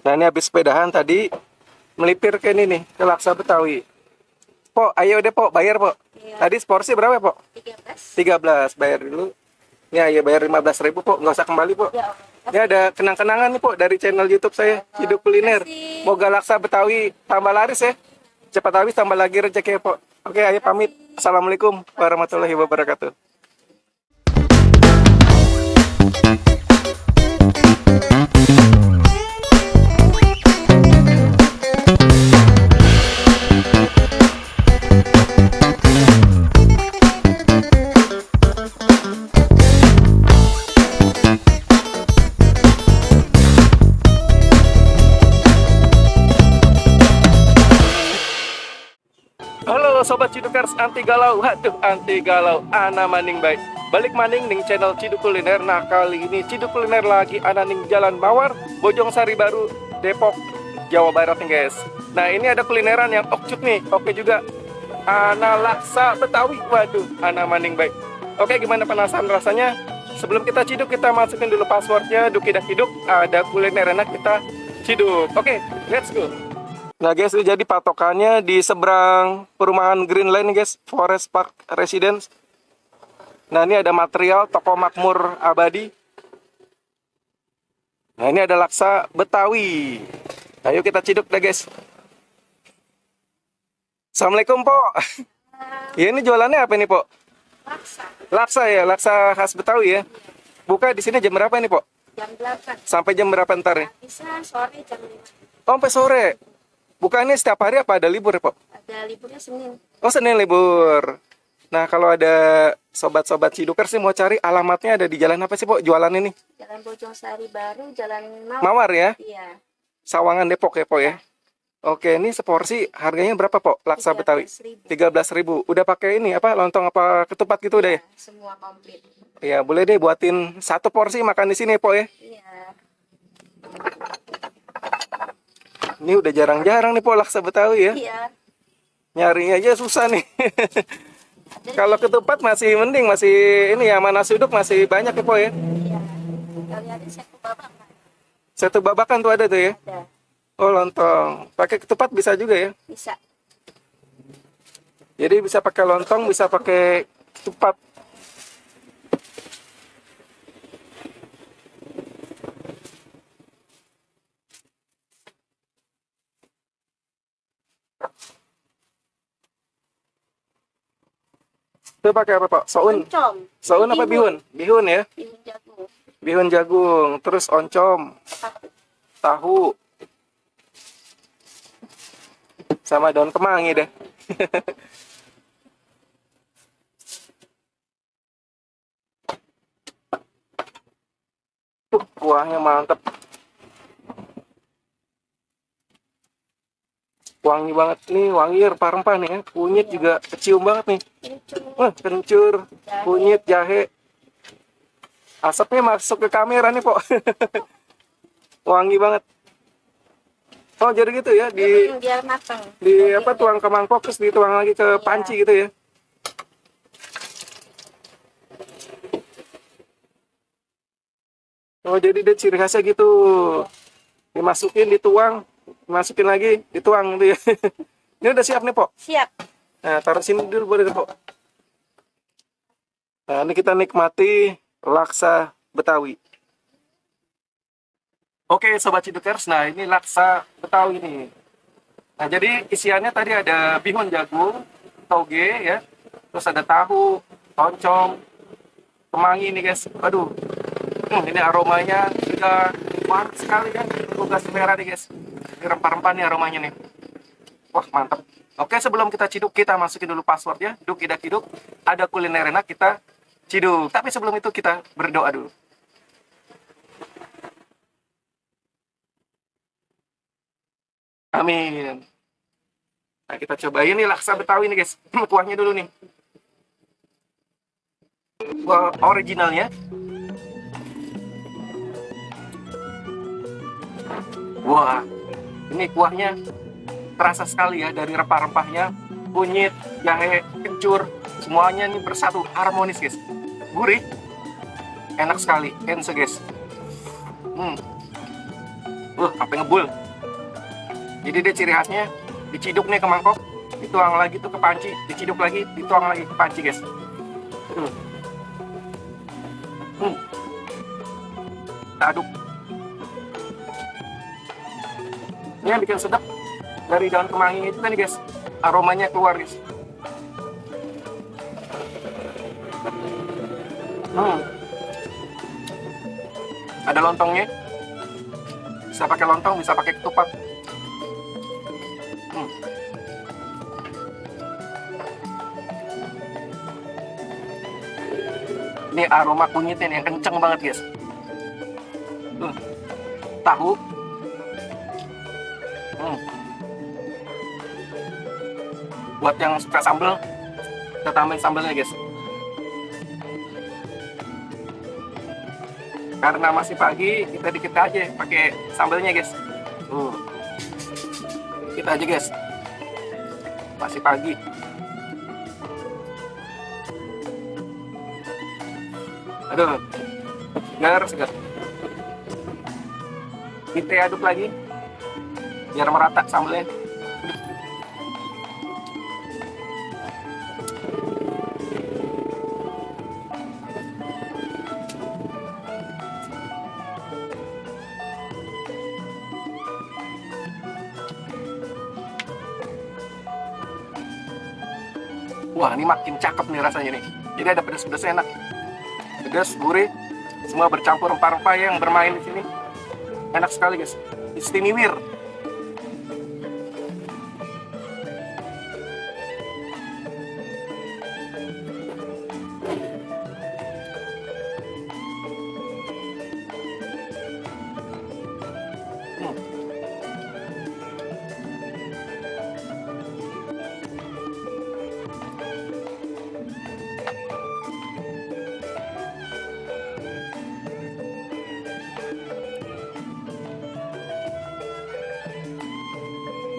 Nah ini habis sepedahan tadi melipir ke ini nih, ke Laksa Betawi. Pok, ayo deh Pok, bayar Pok. Iya. Tadi seporsi berapa Pok? 13. 13, bayar dulu. Ya, ya bayar 15.000 Pok, nggak usah kembali Pok. Ya, Ini ada kenang-kenangan nih Pok dari channel YouTube saya, Ciduk Kuliner. kasih. Moga Laksa Betawi tambah laris ya. Cepat habis tambah lagi rezeki ya Pok. Oke, ayo pamit. Assalamualaikum warahmatullahi wabarakatuh. Halo Sobat Cidukers anti galau, aduh anti galau, ana maning baik. Balik maning ning channel Ciduk Kuliner. Nah kali ini Ciduk Kuliner lagi ana ning Jalan Mawar, Bojong Sari Baru, Depok, Jawa Barat nih guys. Nah ini ada kulineran yang okcuk nih, oke juga. Ana Laksa Betawi, waduh, ana maning baik. Oke gimana penasaran rasanya? Sebelum kita ciduk kita masukin dulu passwordnya, dukidak hiduk, ada kuliner enak kita ciduk. Oke, let's go. Nah guys, ini jadi patokannya di seberang perumahan Green Line guys, Forest Park Residence. Nah ini ada material toko makmur abadi. Nah ini ada Laksa Betawi. Ayo kita ciduk deh guys. Assalamualaikum Pok. Ya ini jualannya apa nih Pok? Laksa. Laksa ya, laksa khas Betawi ya. Buka di sini jam berapa nih Pok? Jam 8. Sampai jam berapa ntar ya? Bisa sore jam 5. Oh, sampai sore. Bukannya setiap hari apa ada libur ya Pok? Ada liburnya Senin. Oh Senin libur. Nah kalau ada sobat-sobat Cidukers sih mau cari alamatnya ada di jalan apa sih Pok jualan ini? Jalan Bojong Sari Baru, Jalan Mawar. Mawar ya? Iya. Sawangan Depok ya Pok ya? Oke ini seporsi harganya berapa Pok? Laksa Betawi? 13.000. Udah pakai ini apa lontong apa ketupat gitu udah ya? Semua komplit. Ya boleh deh buatin satu porsi makan di sini Pok ya? Iya. Ini udah jarang-jarang nih Pok laksa Betawi ya? Iya. Nyari aja susah nih. Kalau ketupat masih mending, masih ini ya, mana nasi uduk masih banyak ya Pok ya? Iya. Kali ada satu babak. Satu babakan tuh ada tuh ya? Ada. Oh lontong, pakai ketupat bisa juga ya? Bisa. Jadi bisa pakai lontong, bisa pakai ketupat. Itu pakai apa Pak? Soun? Oncom. Soun apa bihun? Bihun ya? Bihun jagung. Bihun jagung, terus oncom, tahu, sama daun kemangi deh. Kuahnya mantep. Wangi banget nih, wangi rempah-rempah nih ya. Kunyit juga kecium banget nih. Wah, kencur, kunyit, jahe. Asapnya masuk ke kamera nih, Pok. Wangi banget. Oh, jadi gitu ya, Biar matang. di apa tuang ke mangkok terus dituang lagi ke panci gitu ya. Oh, jadi dia ciri khasnya gitu. Dimasukin, dituang, dimasukin lagi, dituang gitu ya. Ini udah siap nih, Pok. Siap. Nah, taruh sini dulu boleh deh, Pok. Nah, ini kita nikmati laksa Betawi. Oke, Sobat Cidukers. Nah, ini laksa Betawi nih. Nah, jadi isiannya tadi ada bihun jagung, toge ya. Terus ada tahu, oncom, kemangi nih, guys. Aduh. Ini aromanya sudah mantap sekali kan. Tugas merah nih, guys. Ini rempah-rempah nih aromanya nih. Wah, mantap. Oke, sebelum kita ciduk, kita masukin dulu passwordnya. Duk, idak, hiduk. Ada kuliner enak, kita ciduk. Tapi sebelum itu kita berdoa dulu. Amin. Nah, kita cobain nih laksa Betawi nih, guys. Kuahnya dulu nih. Kuah originalnya. Wah, ini kuahnya terasa sekali ya dari rempah-rempahnya, kunyit, jahe, kencur, semuanya ini bersatu harmonis guys. Gurih, enak sekali, ense guys. Sampai ngebul. Jadi dia ciri khasnya diciduk nih ke mangkok, dituang lagi tuh ke panci, diciduk lagi, dituang lagi ke panci, guys. Kita aduk. Ini yang bikin sedap dari daun kemangi itu kan, guys. Aromanya keluar, guys. Ada lontongnya. Bisa pakai lontong, bisa pakai ketupat. Ini aroma kunyitnya nih, yang kenceng banget, guys. Tahu. Buat yang suka sambal, kita tambahin sambalnya, guys. Karena masih pagi, kita dikit aja pakai sambalnya, guys. Kita aja, guys. Masih pagi. Aduh, segar. Kita aduk lagi biar merata sambalnya. Wah, ini makin cakep nih rasanya nih. Jadi ada pedas-pedasnya enak. Pedas, gurih, semua bercampur rempah-rempah yang bermain di sini. Enak sekali, guys. Istimewa.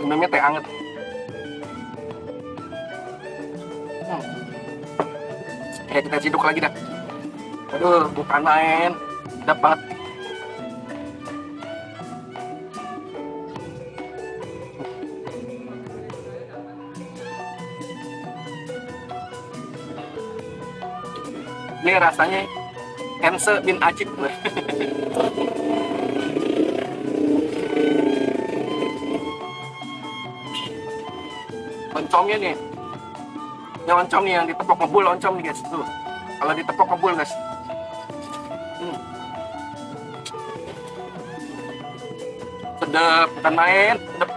Minumnya teh anget. Kita ciduk lagi dah. Aduh, bukan main. Sedap banget. Ini rasanya Ense bin Ajib. Oncomnya nih, ini oncom nih yang ditepok ngebul, oncom nih, guys. Tuh, kalau ditepok ngebul, guys. Sedap, bukan main, sedap.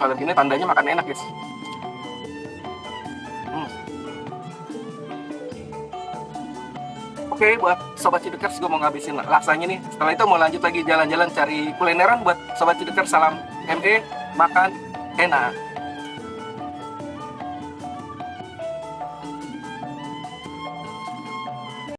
Kalau gini tandanya makan enak, guys. Oke, buat Sobat Cidukers, gue mau ngabisin laksanya nih. Setelah itu mau lanjut lagi jalan-jalan cari kulineran buat Sobat Cidukers. Salam ME, makan enak.